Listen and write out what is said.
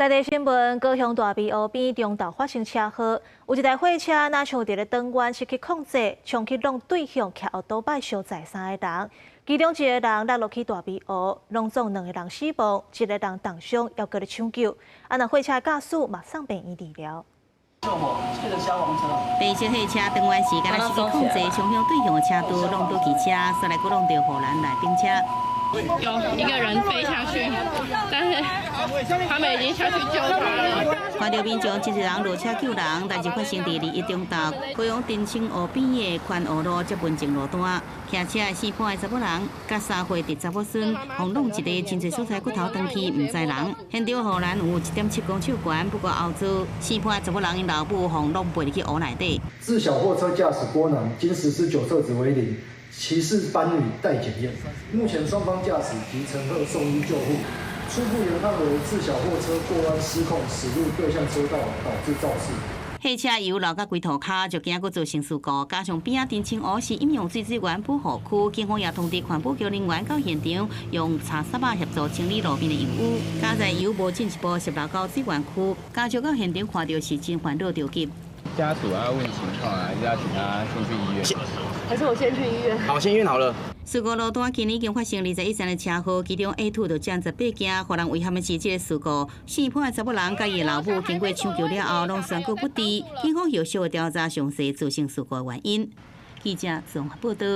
在地新闻，高雄大美湖边中道发生车祸，有一台货车若像伫咧转弯失去控制，冲去撞对向骑奥多摆相载3个人，其中1个人落去大美湖，弄撞2个人死亡，1个人重伤，要搁咧抢救。那货车驾驶马上病院治疗。救火，这个消防车。白色货车转弯时，敢若失去控制，冲向对向的车道，弄倒汽车，煞来搁弄到护栏内顶车。 有一个人飞下去，但是他们已经下去救他了。看到民众1个人落车救人，代志发生伫2中道高雄澄清湖边的宽湖路接文静路段，骑车的4判的查某人，甲3岁的查某孙，互弄一个真侪所在骨头断去，唔知人。现场护栏有1.7公尺悬，不过后座4判的查某人因老母互弄背入去湖内底。自小货车驾驶波囊，经实施酒测值为0。 骑士班女待检验，目前双方驾驶及乘客送医救护。初步研判为自小货车过弯失控，驶入对向车道，导致肇事。货车油流到规涂骹，就惊佫造成事故。加上边仔澄清湖是饮用水资源保护区，警方也通知环保局人员到现场，用查沙巴协助清理路边的油污。加在油无进一步泄漏到资源区，加上到现场看到是真烦恼着急。 家属要问情况啊，要请他先去医院。还是我先去医院？好，先医院好了。事故路段今年已经发生20以上的车祸，其中 A2 就占18件，互人遗憾的是，这个事故4判的查某人甲伊的老母经过抢救了后，拢宣告不治。警方后续会调查详细造成事故的原因。记者综合报道。